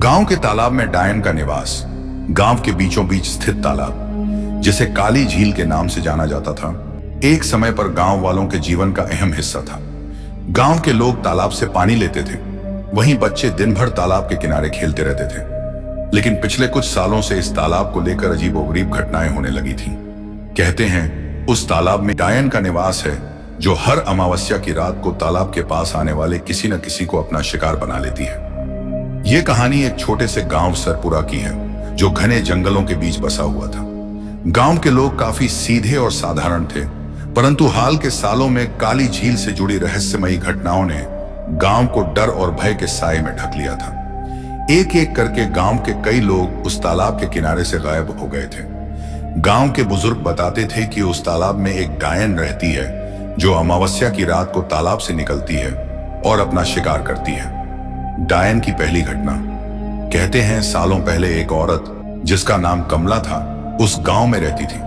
गांव के तालाब में डायन का निवास। गांव के बीचों बीच स्थित तालाब, जिसे काली झील के नाम से जाना जाता था, एक समय पर गांव वालों के जीवन का अहम हिस्सा था। गांव के लोग तालाब से पानी लेते थे, वहीं बच्चे दिन भर तालाब के किनारे खेलते रहते थे। लेकिन पिछले कुछ सालों से इस तालाब को लेकर अजीबोगरीब घटनाएं होने लगी थीं। कहते हैं उस तालाब में डायन का निवास है, जो हर अमावस्या की रात को तालाब के पास आने वाले किसी न किसी को अपना शिकार बना लेती है। यह कहानी एक छोटे से गांव सरपुरा की है, जो घने जंगलों के बीच बसा हुआ था। गांव के लोग काफी सीधे और साधारण थे, परंतु हाल के सालों में काली झील से जुड़ी रहस्यमयी घटनाओं ने गांव को डर और भय के साए में ढक लिया था। एक एक करके गांव के कई लोग उस तालाब के किनारे से गायब हो गए थे। गांव के बुजुर्ग बताते थे कि उस तालाब में एक डायन रहती है, जो अमावस्या की रात को तालाब से निकलती है और अपना शिकार करती है। डायन की पहली घटना। कहते हैं सालों पहले एक औरत, जिसका नाम कमला था, उस गांव में रहती थी।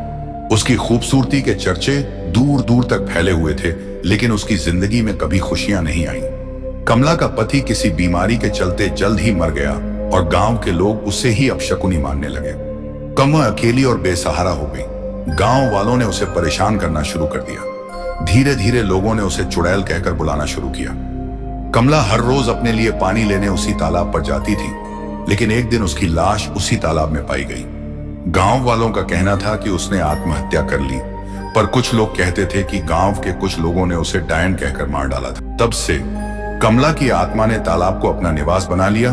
उसकी खूबसूरती के चर्चे दूर दूर तक फैले हुए थे, लेकिन उसकी जिंदगी में कभी खुशियां नहीं आई। कमला का पति किसी बीमारी के चलते जल्द ही मर गया और गांव के लोग उसे ही अपशकुनी मानने लगे। कमला अकेली और बेसहारा हो गई। गांव वालों ने उसे परेशान करना शुरू कर दिया। धीरे धीरे लोगों ने उसे चुड़ैल कहकर बुलाना शुरू किया। कमला हर रोज अपने लिए पानी लेने उसी तालाब पर जाती थी, लेकिन एक दिन उसकी लाश उसी तालाब में पाई गई। गांव वालों का कहना था कि उसने आत्महत्या कर ली, पर कुछ लोग कहते थे कि गांव के कुछ लोगों ने उसे डायन कहकर मार डाला था। तब से कमला की आत्मा ने तालाब को अपना निवास बना लिया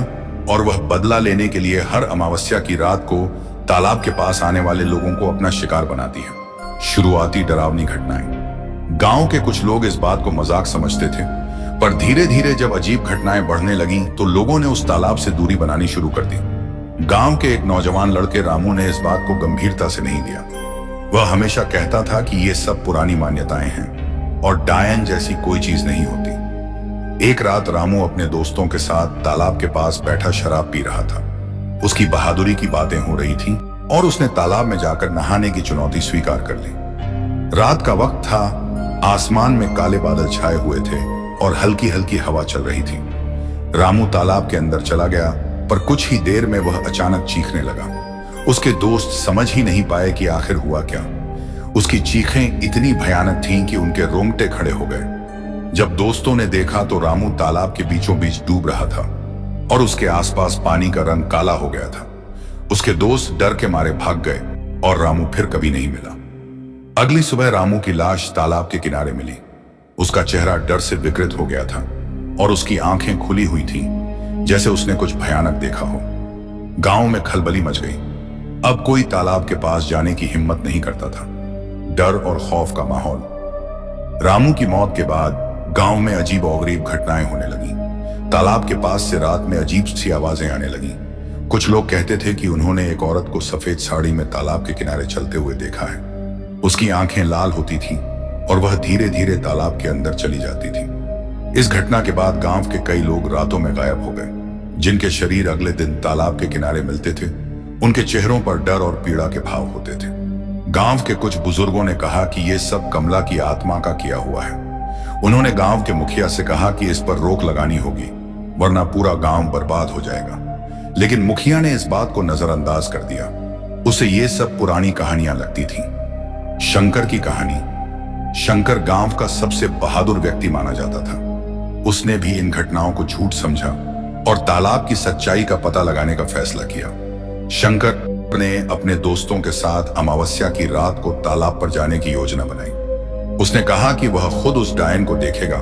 और वह बदला लेने के लिए हर अमावस्या की रात को तालाब के पास आने वाले लोगों को अपना शिकार बनाती है। शुरुआती डरावनी घटनाएं। गांव के कुछ लोग इस बात को मजाक समझते थे, पर धीरे धीरे जब अजीब घटनाएं बढ़ने लगीं, तो लोगों ने उस तालाब से दूरी बनानी शुरू कर दी। गांव के एक नौजवान लड़के रामू ने इस बात को गंभीरता से नहीं लिया। वह हमेशा कहता था कि ये सब पुरानी मान्यताएं हैं और डायन जैसी कोई चीज नहीं होती। एक रात रामू अपने दोस्तों के साथ तालाब के पास बैठा शराब पी रहा था। उसकी बहादुरी की बातें हो रही थीं और उसने तालाब में जाकर नहाने की चुनौती स्वीकार कर ली। रात का वक्त था, आसमान में काले बादल छाए हुए थे और हल्की हल्की हवा चल रही थी। रामू तालाब के अंदर चला गया, पर कुछ ही देर में वह अचानक चीखने लगा। उसके दोस्त समझ ही नहीं पाए कि आखिर हुआ क्या। उसकी चीखें इतनी भयानक थीं कि उनके रोंगटे खड़े हो गए। जब दोस्तों ने देखा तो रामू तालाब के बीचों बीच डूब रहा था और उसके आसपास पानी का रंग काला हो गया था। उसके दोस्त डर के मारे भाग गए और रामू फिर कभी नहीं मिला। अगली सुबह रामू की लाश तालाब के किनारे मिली। उसका चेहरा डर से विकृत हो गया था और उसकी आंखें खुली हुई थीं, जैसे उसने कुछ भयानक देखा हो। गांव में खलबली मच गई। अब कोई तालाब के पास जाने की हिम्मत नहीं करता था। डर और खौफ का माहौल। रामू की मौत के बाद गांव में अजीबोगरीब घटनाएं होने लगीं। तालाब के पास से रात में अजीब सी आवाजें आने लगीं। कुछ लोग कहते थे कि उन्होंने एक औरत को सफेद साड़ी में तालाब के किनारे चलते हुए देखा है। उसकी आंखें लाल होती थीं और वह धीरे धीरे तालाब के अंदर चली जाती थी। इस घटना के बाद गांव के कई लोग रातों में गायब हो गए। जिनके शरीर अगले दिन तालाब के किनारे मिलते थे, उनके चेहरों पर डर और पीड़ा के भाव होते थे। गांव के कुछ बुजुर्गों ने कहा कि यह सब कमला की आत्मा का किया हुआ है। उन्होंने गांव के मुखिया से कहा कि इस पर रोक लगानी होगी, वरना पूरा गांव बर्बाद हो जाएगा। लेकिन मुखिया ने इस बात को नजरअंदाज कर दिया। उसे ये सब पुरानी कहानियां लगती थीं। शंकर की कहानी। शंकर गांव का सबसे बहादुर व्यक्ति माना जाता था। उसने भी इन घटनाओं को झूठ समझा और तालाब की सच्चाई का पता लगाने का फैसला किया। शंकर ने अपने दोस्तों के साथ अमावस्या की रात को तालाब पर जाने की योजना बनाई। उसने कहा कि वह खुद उस डायन को देखेगा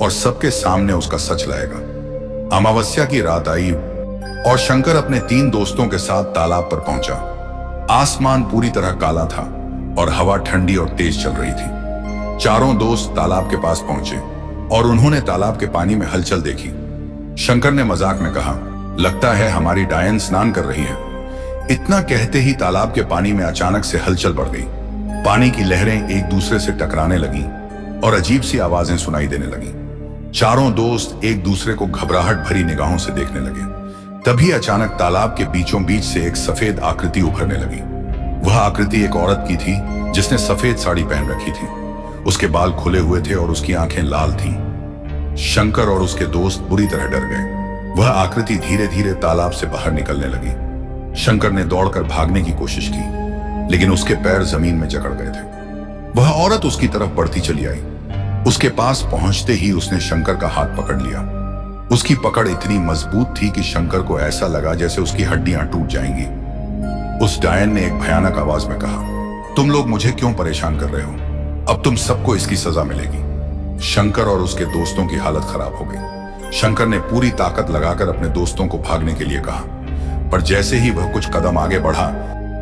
और सबके सामने उसका सच लाएगा। अमावस्या की रात आई और शंकर अपने 3 दोस्तों के साथ तालाब पर पहुंचा। आसमान पूरी तरह काला था और हवा ठंडी और तेज चल रही थी। चारों दोस्त तालाब के पास पहुंचे और उन्होंने तालाब के पानी में हलचल देखी। शंकर ने मजाक में कहा, लगता है हमारी डायन स्नान कर रही है। इतना कहते ही तालाब के पानी में अचानक से हलचल बढ़ गई। पानी की लहरें एक दूसरे से टकराने लगीं और अजीब सी आवाजें सुनाई देने लगीं। चारों दोस्त एक दूसरे को घबराहट भरी निगाहों से देखने लगे। तभी अचानक तालाब के बीचों बीच से एक सफेद आकृति उभरने लगी। वह आकृति एक औरत की थी, जिसने सफेद साड़ी पहन रखी थी। उसके बाल खुले हुए थे और उसकी आंखें लाल थीं। शंकर और उसके दोस्त बुरी तरह डर गए। वह आकृति धीरे धीरे तालाब से बाहर निकलने लगी। शंकर ने दौड़कर भागने की कोशिश की, लेकिन उसके पैर जमीन में जकड़ गए थे। वह औरत उसकी तरफ बढ़ती चली आई। उसके पास पहुंचते ही उसने शंकर का हाथ पकड़ लिया। उसकी पकड़ इतनी मजबूत थी कि शंकर को ऐसा लगा जैसे उसकी हड्डियां टूट जाएंगी। उस डायन ने एक भयानक आवाज में कहा, तुम लोग मुझे क्यों परेशान कर रहे हो? अब तुम सबको इसकी सजा मिलेगी। शंकर और उसके दोस्तों की हालत खराब हो गई। शंकर ने पूरी ताकत लगाकर अपने दोस्तों को भागने के लिए कहा, पर जैसे ही वह कुछ कदम आगे बढ़ा,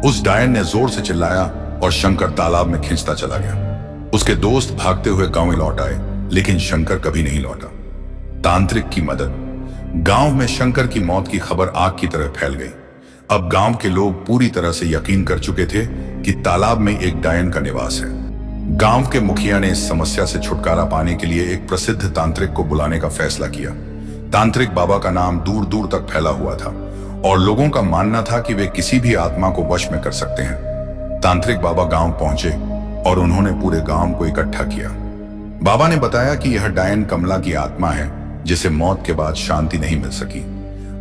उस डायन ने जोर से चिल्लाया और शंकर तालाब में खींचता चला गया। उसके दोस्त भागते हुए गांव में लौट आए, लेकिन शंकर कभी नहीं लौटा। तांत्रिक की मदद। गांव में शंकर की मौत की खबर आग की तरह फैल गई। अब गांव के लोग पूरी तरह से यकीन कर चुके थे कि तालाब में एक डायन का निवास है। गांव के मुखिया ने इस समस्या से छुटकारा पाने के लिए एक प्रसिद्ध तांत्रिक को बुलाने का फैसला किया। तांत्रिक बाबा का नाम दूर दूर तक फैला हुआ था और लोगों का मानना था कि वे किसी भी आत्मा को वश में कर सकते हैं। तांत्रिक बाबा गांव पहुंचे और उन्होंने पूरे गांव को इकट्ठा किया। बाबा ने बताया कि यह डायन कमला की आत्मा है, जिसे मौत के बाद शांति नहीं मिल सकी।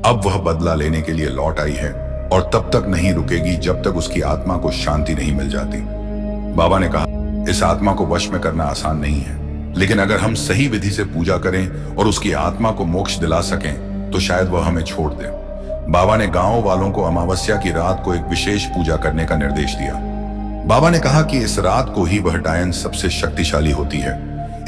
अब वह बदला लेने के लिए लौट आई है और तब तक नहीं रुकेगी जब तक उसकी आत्मा को शांति नहीं मिल जाती। बाबा ने कहा, इस आत्मा को वश में करना आसान नहीं है, लेकिन अगर हम सही विधि से पूजा करें और उसकी आत्मा को मोक्ष दिला सकें तो शायद वह हमें छोड़ दे। बाबा ने गांव वालों को अमावस्या की रात को एक विशेष पूजा करने का निर्देश दिया। बाबा ने कहा कि इस रात को ही वह डायन सबसे शक्तिशाली होती है,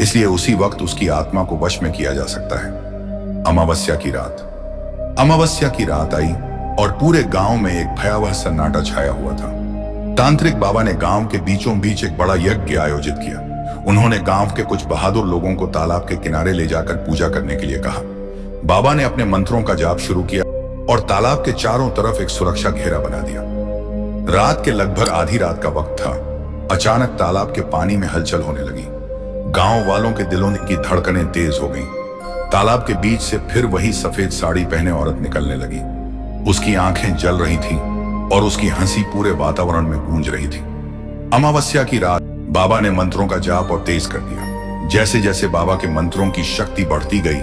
इसलिए उसी वक्त उसकी आत्मा को वश में किया जा सकता है। अमावस्या की रात। अमावस्या की रात आई और पूरे गांव में एक भयावह सन्नाटा छाया हुआ था। तांत्रिक बाबा ने गांव के बीचों बीच एक बड़ा यज्ञ आयोजित किया। उन्होंने गांव के कुछ बहादुर लोगों को तालाब के किनारे ले जाकर पूजा करने के लिए कहा। बाबा ने अपने मंत्रों का जाप शुरू किया और तालाब के चारों तरफ एक सुरक्षा घेरा बना दिया। रात के लगभग आधी रात का वक्त था। अचानक तालाब के पानी में हलचल होने लगी। गांव वालों के दिलों की धड़कनें तेज हो गईं। तालाब के बीच से फिर वही सफेद साड़ी पहने औरत निकलने लगी। उसकी आंखें जल रही थीं और उसकी हंसी पूरे वातावरण में गूंज रही थी। अमावस्या की रात बाबा ने मंत्रों का जाप और तेज कर दिया। जैसे जैसे बाबा के मंत्रों की शक्ति बढ़ती गई,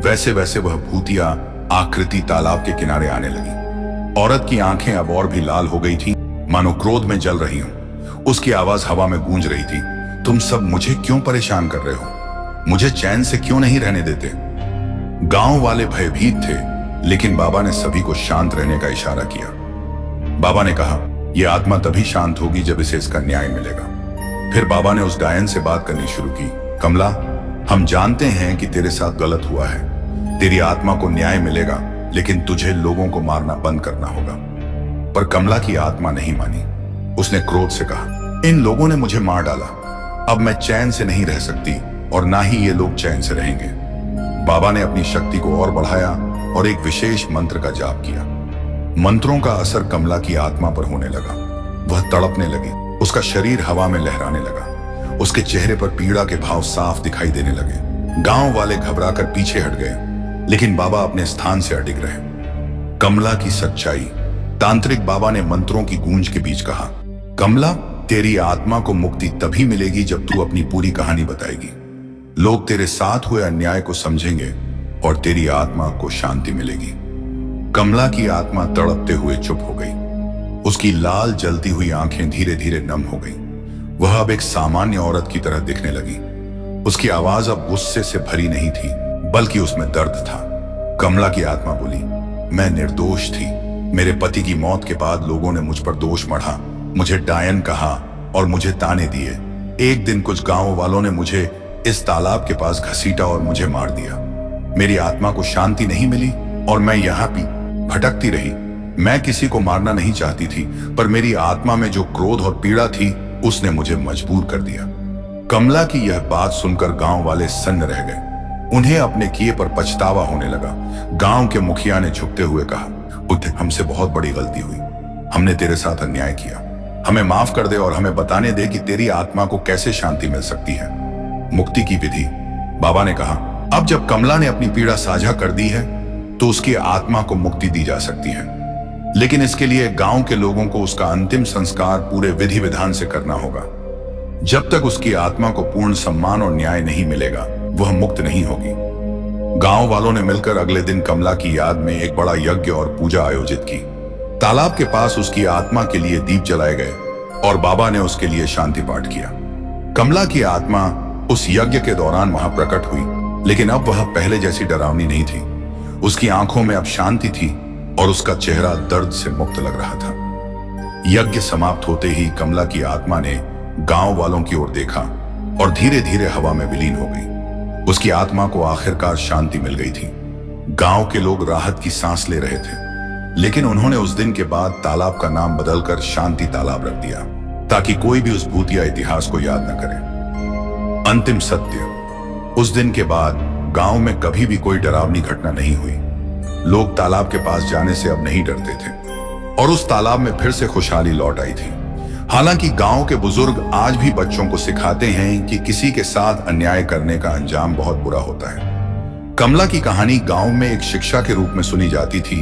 वैसे वैसे वह भूतिया आकृति तालाब के किनारे आने लगी। औरत की आंखें अब और भी लाल हो गई थीं, मानो क्रोध में जल रही हूं। उसकी आवाज हवा में गूंज रही थी, तुम सब मुझे क्यों परेशान कर रहे हो? मुझे चैन से क्यों नहीं रहने देते? गांव वाले भयभीत थे, लेकिन बाबा ने सभी को शांत रहने का इशारा किया। बाबा ने कहा, यह आत्मा तभी शांत होगी जब इसे इसका न्याय मिलेगा। फिर बाबा ने उस डायन से बात करनी शुरू की। कमला, हम जानते हैं कि तेरे साथ गलत हुआ है। तेरी आत्मा को न्याय मिलेगा, लेकिन तुझे लोगों को मारना बंद करना होगा। पर कमला की आत्मा नहीं मानी। उसने क्रोध से कहा, इन लोगों ने मुझे मार डाला। अब मैं चैन से नहीं रह सकती और ना ही ये लोग चैन से रहेंगे। बाबा ने अपनी शक्ति को और बढ़ाया और एक विशेष मंत्र का जाप किया। मंत्रों का असर कमला की आत्मा पर होने लगा। वह तड़पने लगी। उसका शरीर हवा में लहराने लगा। उसके चेहरे पर पीड़ा के भाव साफ दिखाई देने लगे। गांव वाले घबराकर पीछे हट गए, लेकिन बाबा अपने स्थान से अडिग रहे। कमला की सच्चाई। तांत्रिक बाबा ने मंत्रों की गूंज के बीच कहा, कमला, तेरी आत्मा को मुक्ति तभी मिलेगी जब तू अपनी पूरी कहानी बताएगी। लोग तेरे साथ हुए अन्याय को समझेंगे और तेरी आत्मा को शांति मिलेगी। कमला की आत्मा तड़पते हुए चुप हो गई। उसकी लाल जलती हुई आंखें धीरे धीरे नम हो गईं। वह अब एक सामान्य औरत की तरह दिखने लगी। उसकी आवाज अब गुस्से से भरी नहीं थी, बल्कि उसमें दर्द था। कमला की आत्मा बोली, मैं निर्दोष थी। मेरे पति की मौत के बाद लोगों ने मुझ पर दोष मढ़ा, मुझे डायन कहा और मुझे ताने दिए। एक दिन कुछ गांव वालों ने मुझे इस तालाब के पास घसीटा और मुझे मार दिया। मेरी आत्मा को शांति नहीं मिली और मैं यहाँ भी भटकती रही। मैं किसी को मारना नहीं चाहती थी, पर मेरी आत्मा में जो क्रोध और पीड़ा थी, उसने मुझे मजबूर कर दिया। कमला की यह बात सुनकर गांव वाले सन्न रह गए। उन्हें अपने किए पर पछतावा होने लगा। गांव के मुखिया ने झुकते हुए कहा, बुद्ध, हमसे बहुत बड़ी गलती हुई। हमने तेरे साथ अन्याय किया। हमें माफ कर दे और हमें बताने दे कि तेरी आत्मा को कैसे शांति मिल सकती है। मुक्ति की विधि। बाबा ने कहा, अब जब कमला ने अपनी पीड़ा साझा कर दी है, तो उसकी आत्मा को मुक्ति दी जा सकती है, लेकिन इसके लिए गांव के लोगों को उसका अंतिम संस्कार पूरे विधि विधान से करना होगा। जब तक उसकी आत्मा को पूर्ण सम्मान और न्याय नहीं मिलेगा, वह मुक्त नहीं होगी। गांव वालों ने मिलकर अगले दिन कमला की याद में एक बड़ा यज्ञ और पूजा आयोजित की। तालाब के पास उसकी आत्मा के लिए दीप जलाए गए और बाबा ने उसके लिए शांति पाठ किया। कमला की आत्मा उस यज्ञ के दौरान वहां प्रकट हुई, लेकिन अब वह पहले जैसी डरावनी नहीं थी। उसकी आंखों में अब शांति थी और उसका चेहरा दर्द से मुक्त लग रहा था। यज्ञ समाप्त होते ही कमला की आत्मा ने गांव वालों की ओर देखा और धीरे धीरे हवा में विलीन हो गई। उसकी आत्मा को आखिरकार शांति मिल गई थी। गांव के लोग राहत की सांस ले रहे थे, लेकिन उन्होंने उस दिन के बाद तालाब का नाम बदलकर शांति तालाब रख दिया, ताकि कोई भी उस भूतिया इतिहास को याद न करे। अंतिम सत्य, उस दिन के बाद गांव में कभी भी कोई डरावनी घटना नहीं हुई। लोग तालाब के पास जाने से अब नहीं डरते थे और उस तालाब में फिर से खुशहाली लौट आई थी। हालांकि गांव के बुजुर्ग आज भी बच्चों को सिखाते हैं कि किसी के साथ अन्याय करने का अंजाम बहुत बुरा होता है। कमला की कहानी गांव में एक शिक्षा के रूप में सुनी जाती थी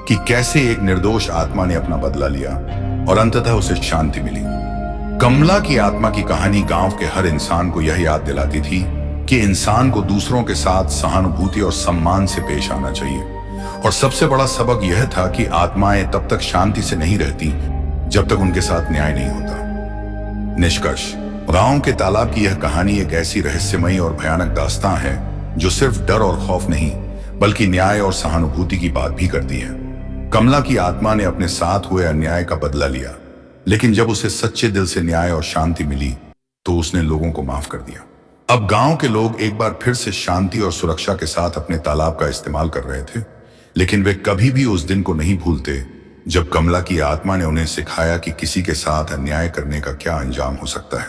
कि कैसे एक निर्दोष आत्मा ने अपना बदला लिया और अंततः उसे शांति मिली। कमला की आत्मा की कहानी गांव के हर इंसान को यह याद दिलाती थी कि इंसान को दूसरों के साथ सहानुभूति और सम्मान से पेश आना चाहिए। और सबसे बड़ा सबक यह था कि आत्माएं तब तक शांति से नहीं रहती जब तक उनके साथ न्याय नहीं होता। निष्कर्ष, गांव के तालाब की यह कहानी एक ऐसी रहस्यमयी और भयानक दास्तां है जो सिर्फ डर और खौफ नहीं, बल्कि न्याय और सहानुभूति की बात भी करती है। कमला की आत्मा ने अपने साथ हुए अन्याय का बदला लिया, लेकिन जब उसे सच्चे दिल से न्याय और शांति मिली तो उसने लोगों को माफ कर दिया। अब गांव के लोग एक बार फिर से शांति और सुरक्षा के साथ अपने तालाब का इस्तेमाल कर रहे थे, लेकिन वे कभी भी उस दिन को नहीं भूलते जब कमला की आत्मा ने उन्हें सिखाया कि किसी के साथ अन्याय करने का क्या अंजाम हो सकता है।